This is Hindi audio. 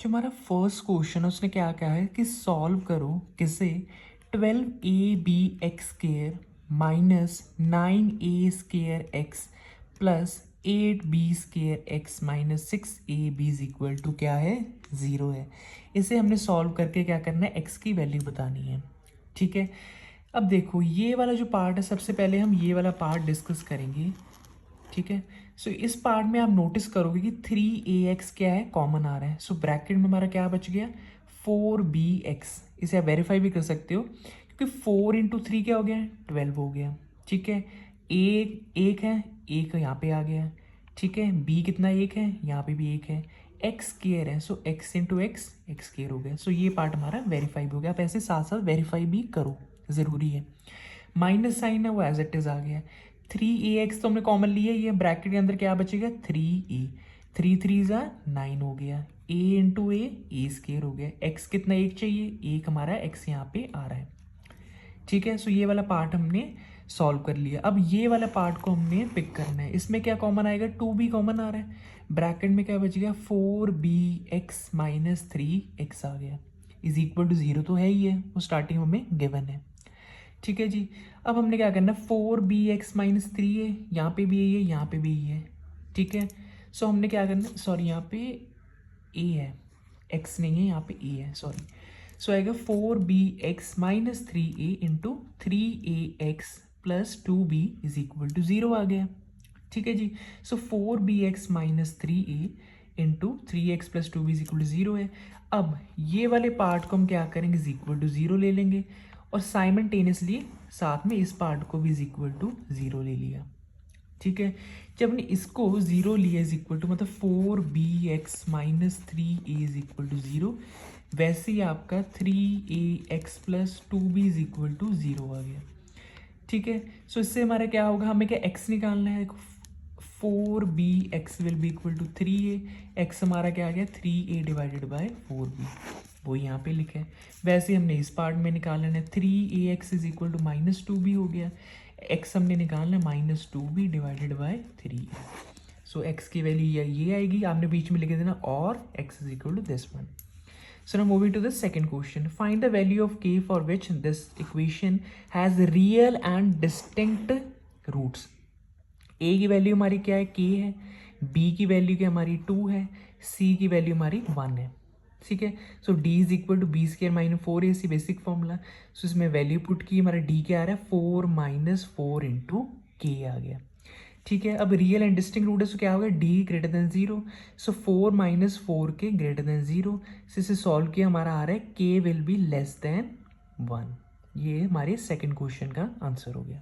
जो हमारा फर्स्ट क्वेश्चन है उसने क्या कहा है कि सॉल्व करो किसे 12ab x² minus 9a² x plus 8b² x minus 6ab is equal to क्या है 0 है। इसे हमने सॉल्व करके क्या करना है x की वैल्यू बतानी है। ठीक है, अब देखो ये वाला जो पार्ट है सबसे पहले हम ये वाला पार्ट डिस्कस करेंगे। ठीक है, सो इस पार्ट में आप नोटिस करोगे कि 3ax क्या है कॉमन आ रहा है। सो ब्रैकेट में हमारा क्या बच गया 4bx। इसे आप वेरीफाई भी कर सकते हो क्योंकि 4 इंटू 3 क्या हो गया 12 हो गया। ठीक है, एक है, एक यहाँ पे आ गया। ठीक है, b कितना एक है, यहाँ पे भी एक है, एक्स स्केयर है, सो x into x x square हो गया। सो ये पार्ट हमारा वेरीफाई भी हो गया। आप ऐसे साथ साथ वेरीफाई भी करो, ज़रूरी है। माइनस साइन है वो एज इट इज़ आ गया। 3ax तो हमने कॉमन लिया, ये ब्रैकेट के अंदर क्या बचेगा 3a, 3 3 9 हो गया। a इंटू ए स्केयर हो गया। x कितना एक चाहिए, एक हमारा x यहाँ पे आ रहा है। ठीक है, सो ये वाला पार्ट हमने सॉल्व कर लिया। अब ये वाला पार्ट को हमने पिक करना है। इसमें क्या कॉमन आएगा 2b कॉमन आ रहा है। ब्रैकेट में क्या बच गया 4bx माइनस 3x आ गया इज इक्वल टू 0 तो है ही है, वो स्टार्टिंग हमें गिवन है। ठीक है जी, अब हमने क्या करना है 4bx माइनस 3 है, यहाँ पे भी यही है, यहाँ पे भी यही है। ठीक है, सो हमने क्या करना है, सॉरी यहाँ पे a है, x नहीं है, यहाँ पे a है, सॉरी। सो आएगा 4bx minus 3a into 3ax plus 2b is equal to 0 आ गया। ठीक है जी, so 4bx minus 3a into 3x plus 2b is equal to 0 है। अब ये वाले पार्ट को हम क्या करेंगे इज इक्वल टू 0 ले लेंगे और साइमल्टेनियसली साथ में इस पार्ट को भी इज इक्वल टू 0 ले लिया। ठीक है, जब हमने इसको 0 लिया इज इक्वल टू मतलब 4bx minus 3a is equal to 0, वैसे ही आपका 3ax plus 2b is equal to 0 आ गया। ठीक है, सो इससे हमारा क्या होगा, हमें क्या x निकालना है। देखो 4bx will be equal to 3a, x हमारा क्या आ गया 3a डिवाइडेड बाय 4b, वो यहाँ पे लिखा है। वैसे हमने इस पार्ट में निकालना है 3ax is equal to minus 2b हो गया, x हमने निकालना है minus 2b divided by 3a। So x की वैल्यू ये आएगी, आपने बीच में लिख देना और x is equal to this one. So now moving to the second question. Find the value of k for which this equation has real and distinct roots. a की वैल्यू हमारी क्या है k है, b की वैल्यू क्या हमारी 2 है, c की वैल्यू हमारी 1 है। ठीक है, so d is equal to B square minus 4ac basic formula. So इसमें वैल्यू पुट की, हमारा d क्या आ रहा है 4 माइनस 4 इंटू k आ गया। ठीक है, अब रियल एंड डिस्टिंक्ट रूट है, सो क्या होगा d ग्रेटर देन 0, सो 4 माइनस 4 के ग्रेटर देन 0 से इसे सॉल्व किया, हमारा आ रहा है k will be less than 1। ये हमारे सेकंड क्वेश्चन का आंसर हो गया।